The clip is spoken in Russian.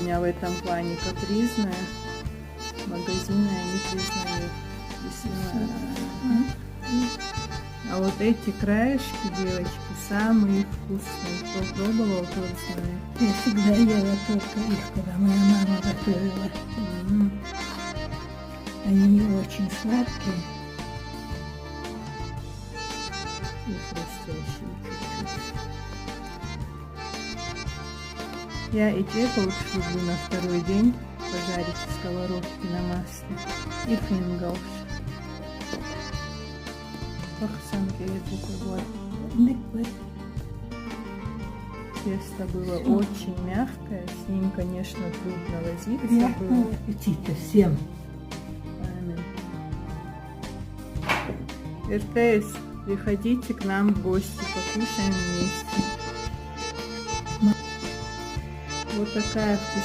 меня в этом плане капризная. Магазины они признают. А вот эти краешки, девочки, самые вкусные. Кто пробовал, тот знает. Я всегда ела только их, когда моя мама готовила. Они не очень сладкие. И хрустящие чуть-чуть. Я и те лучше люблю на второй день пожарить в сковородке на масле. И фингалс. Пахсанки буквы. Тесто было очень мягкое, с ним, конечно, трудно возиться. Приятного аппетита всем. РТС, приходите к нам в гости, покушаем вместе. Вот такая вкусная.